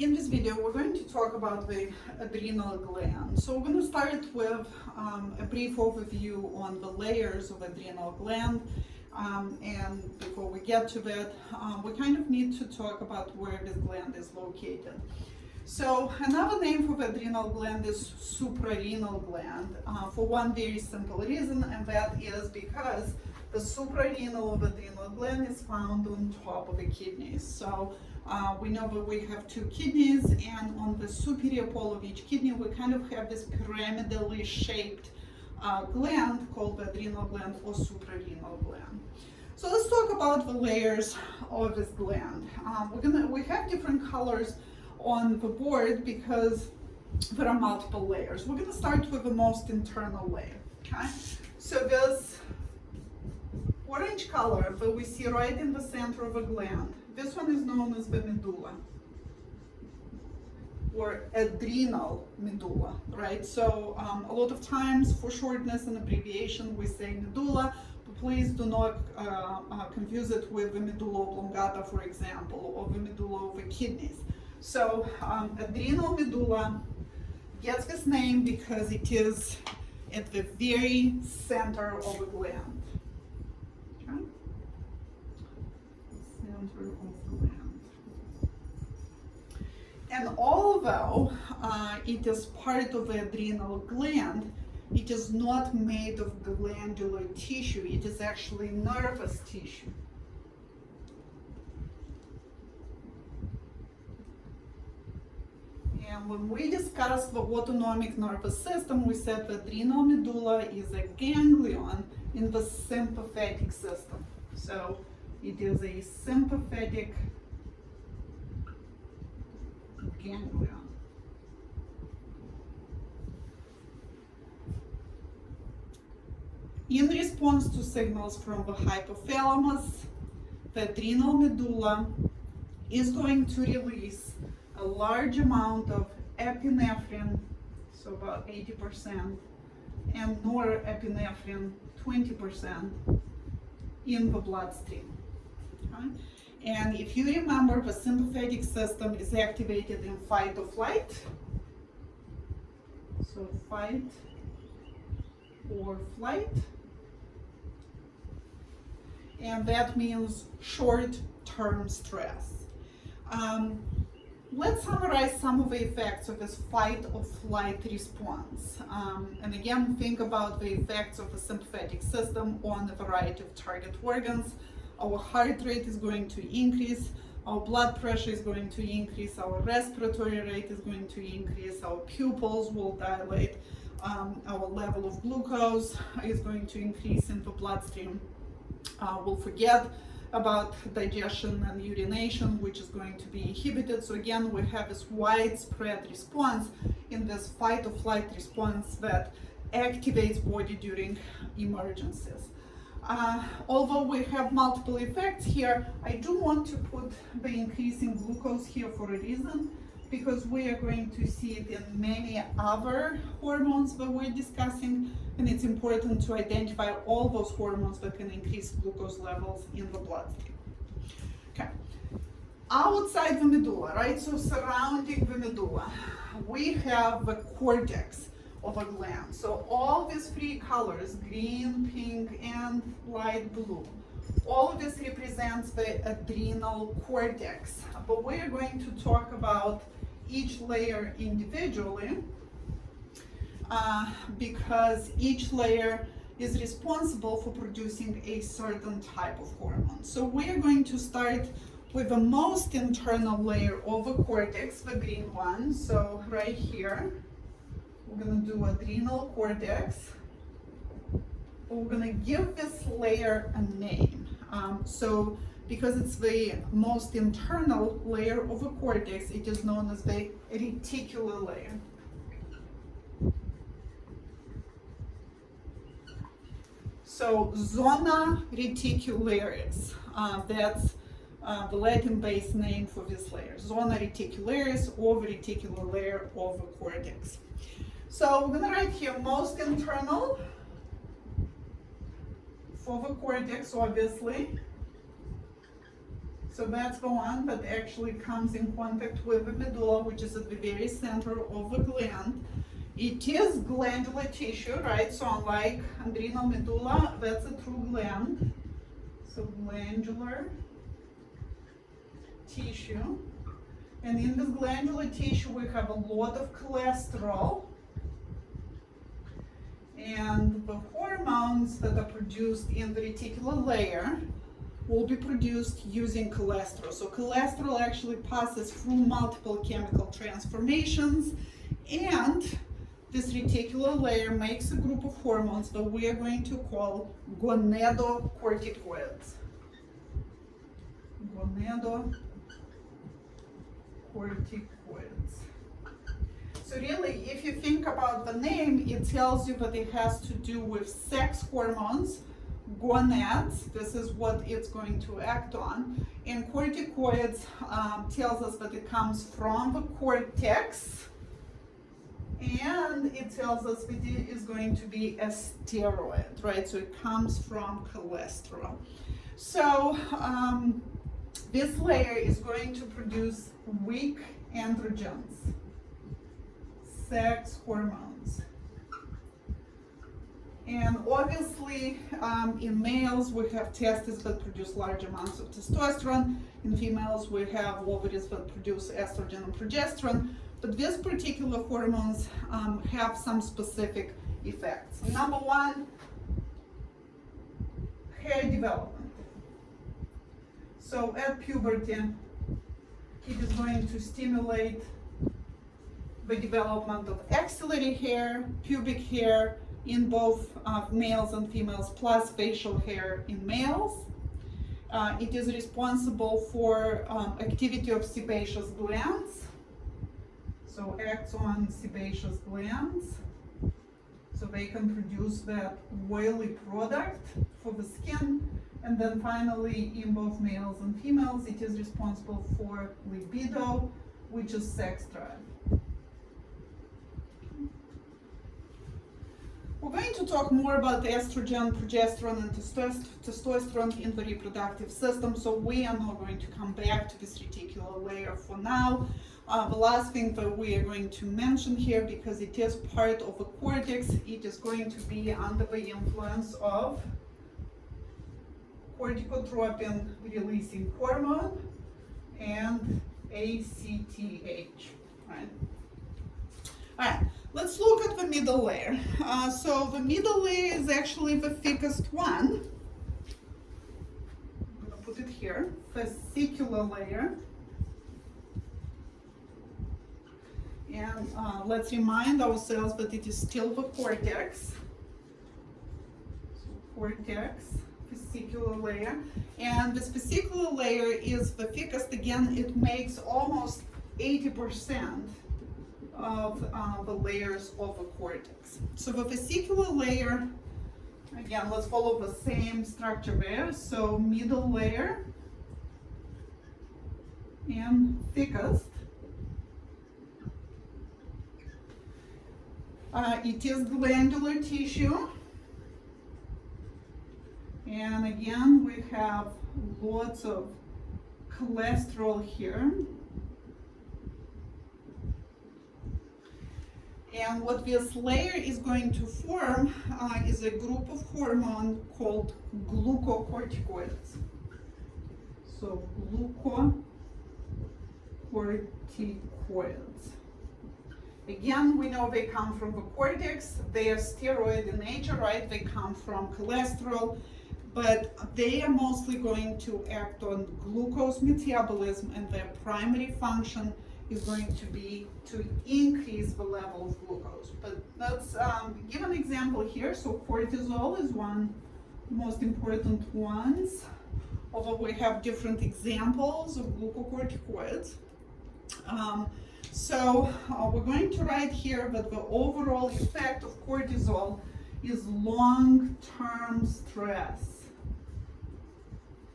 In this video, we're going to talk about the adrenal gland. So we're going to start with a brief overview on the layers of adrenal gland. And before we get to that, we kind of need to talk about where this gland is located. So another name for the adrenal gland is suprarenal gland for one very simple reason, and that is because the suprarenal of adrenal gland is found on top of the kidneys. So we know that we have two kidneys, and on the superior pole of each kidney we kind of have this pyramidally shaped gland called the adrenal gland or suprarenal gland. So let's talk about the layers of this gland. We have different colors on the board because there are multiple layers. We're going to start with the most internal layer. Okay, so this orange color that we see right in the center of a gland, this one is known as the medulla or adrenal medulla, right? So a lot of times for shortness and abbreviation we say medulla, but please do not confuse it with the medulla oblongata, for example, or the medulla of the kidneys. So adrenal medulla gets this name because it is at the very center of a gland. Okay? Center of gland. And although it is part of the adrenal gland, it is not made of glandular tissue. It is actually nervous tissue. And when we discussed the autonomic nervous system, we said the adrenal medulla is a ganglion in the sympathetic system. So it is a sympathetic ganglion. In response to signals from the hypothalamus, the adrenal medulla is going to release a large amount of epinephrine, so about 80%, and norepinephrine, 20%, in the bloodstream. Okay? And if you remember, the sympathetic system is activated in fight or flight. So fight or flight. And that means short-term stress. Let's summarize some of the effects of this fight or flight response. And again, think about the effects of the sympathetic system on a variety of target organs. Our heart rate is going to increase, our blood pressure is going to increase, our respiratory rate is going to increase, our pupils will dilate, our level of glucose is going to increase in the bloodstream. We'll forget about digestion and urination, which is going to be inhibited. So again, we have this widespread response in this fight or flight response that activates body during emergencies. Although we have multiple effects here, I do want to put the increase in glucose here for a reason, because we are going to see it in many other hormones that we're discussing, and it's important to identify all those hormones that can increase glucose levels in the bloodstream. Okay. Outside the medulla, right, so surrounding the medulla, we have the cortex of a gland. So all these three colors, green, pink, and light blue, all of this represents the adrenal cortex. But we're going to talk about each layer individually because each layer is responsible for producing a certain type of hormone. So we're going to start with the most internal layer of the cortex, the green one. So right here, we're going to do adrenal cortex. We're going to give this layer a name. So because it's the most internal layer of the cortex, it is known as the reticular layer. So zona reticularis, that's the Latin-based name for this layer. Zona reticularis, or the reticular layer of the cortex. So we're going to write here most internal for the cortex, obviously. So that's the one that actually comes in contact with the medulla, which is at the very center of the gland. It is glandular tissue, right? So unlike adrenal medulla, that's a true gland. So glandular tissue. And in this glandular tissue, we have a lot of cholesterol. And the hormones that are produced in the reticular layer will be produced using cholesterol. So cholesterol actually passes through multiple chemical transformations, and this reticular layer makes a group of hormones that we are going to call gonadocorticoids. Gonadocorticoids. So really, if you think about the name, it tells you that it has to do with sex hormones, gonads, this is what it's going to act on, and corticoids tells us that it comes from the cortex, and it tells us that it is going to be a steroid, right? So it comes from cholesterol. So this layer is going to produce weak androgens, sex hormones. And obviously, in males, we have testes that produce large amounts of testosterone. In females, we have ovaries that produce estrogen and progesterone. But these particular hormones have some specific effects. Number one, hair development. So at puberty, it is going to stimulate the development of axillary hair, pubic hair in both males and females, plus facial hair in males. It is responsible for activity of sebaceous glands. So acts on sebaceous glands. So they can produce that oily product for the skin. And then finally, in both males and females, it is responsible for libido, which is sex drive. We're going to talk more about estrogen, progesterone, and testosterone in the reproductive system, so we are not going to come back to this reticular layer for now. The last thing that we are going to mention here, because it is part of the cortex, it is going to be under the influence of corticotropin releasing hormone and ACTH, right? All right, let's look at the middle layer. So the middle layer is actually the thickest one. I'm gonna put it here, fascicular layer. And let's remind ourselves that it is still the cortex. So cortex, fascicular layer. And this fascicular layer is the thickest. Again, it makes almost 80% of the layers of the cortex. So the fascicular layer, again, let's follow the same structure there. So middle layer and thickest. It is glandular tissue. And again, we have lots of cholesterol here. And what this layer is going to form is a group of hormone called glucocorticoids. So glucocorticoids. Again, we know they come from the cortex. They are steroid in nature, right? They come from cholesterol, but they are mostly going to act on glucose metabolism, and their primary function is going to be to increase the level of glucose. But let's give an example here. So cortisol is one of the most important ones, although we have different examples of glucocorticoids. So we're going to write here that the overall effect of cortisol is long-term stress.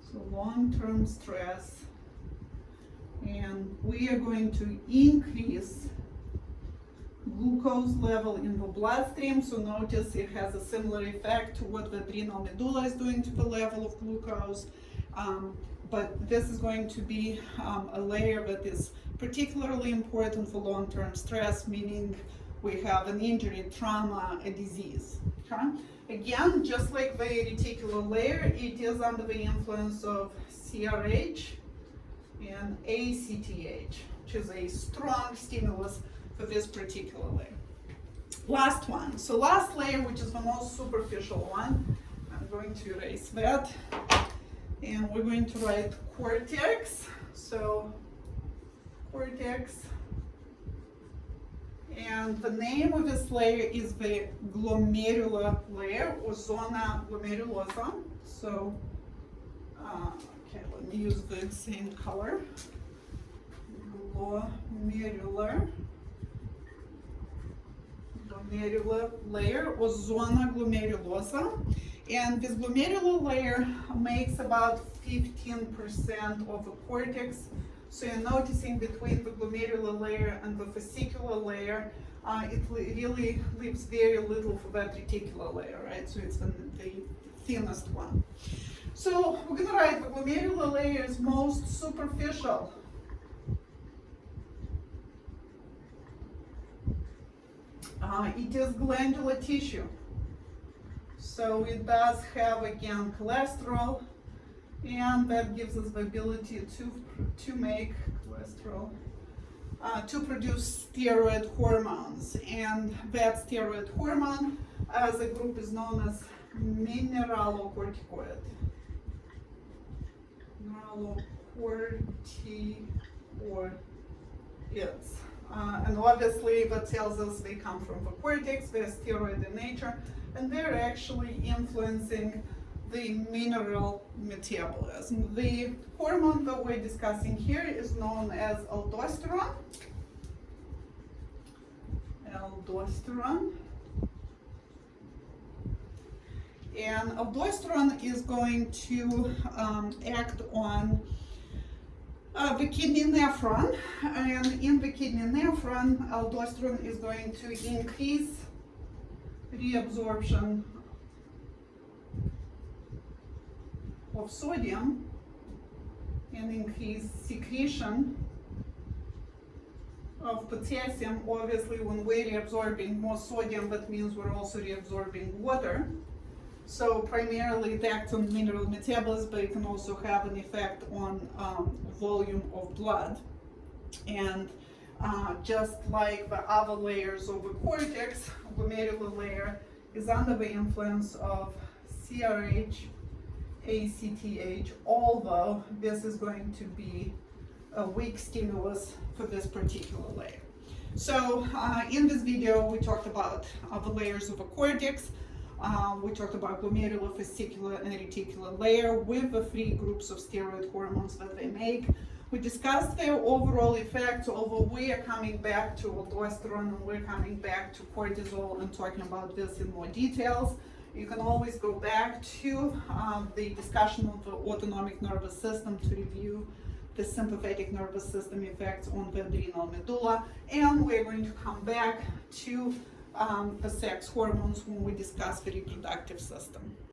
So long-term stress. And we are going to increase glucose level in the bloodstream. So notice it has a similar effect to what the adrenal medulla is doing to the level of glucose. but this is going to be a layer that is particularly important for long-term stress, meaning we have an injury, trauma, a disease. Okay? Again, just like the reticular layer, it is under the influence of CRH and ACTH, which is a strong stimulus for this particular layer. Last one. So last layer, which is the most superficial one, I'm going to erase that. And we're going to write cortex. So cortex. And the name of this layer is the glomerular layer, or zona glomerulosa. So, okay, let me use the same color. Glomerular layer, or zona glomerulosa. And this glomerular layer makes about 15% of the cortex. So you're noticing between the glomerular layer and the fascicular layer, it really leaves very little for that reticular layer, right? So it's the thinnest one. So we're going to write the glomerular layer is most superficial. It is glandular tissue. So it does have, again, cholesterol, and that gives us the ability to make cholesterol, to produce steroid hormones. And that steroid hormone, as a group, is known as mineralocorticoid. Mineralocorticoids. And obviously that tells us they come from the cortex, they're steroid in nature, and they're actually influencing the mineral metabolism. The hormone that we're discussing here is known as aldosterone. And aldosterone is going to act on the kidney nephron, and in the kidney nephron, aldosterone is going to increase reabsorption of sodium and increase secretion of potassium. Obviously, when we're reabsorbing more sodium, that means we're also reabsorbing water. So primarily it acts on mineral metabolism, but it can also have an effect on volume of blood. And just like the other layers of the cortex, glomerular layer is under the influence of CRH, ACTH, although this is going to be a weak stimulus for this particular layer. So in this video, we talked about the layers of the cortex. We talked about glomerular, fascicular, and reticular layer with the three groups of steroid hormones that they make. We discussed their overall effects, although we are coming back to aldosterone and we're coming back to cortisol and talking about this in more details. You can always go back to the discussion of the autonomic nervous system to review the sympathetic nervous system effects on the adrenal medulla, and we're going to come back to the sex hormones when we discuss the reproductive system.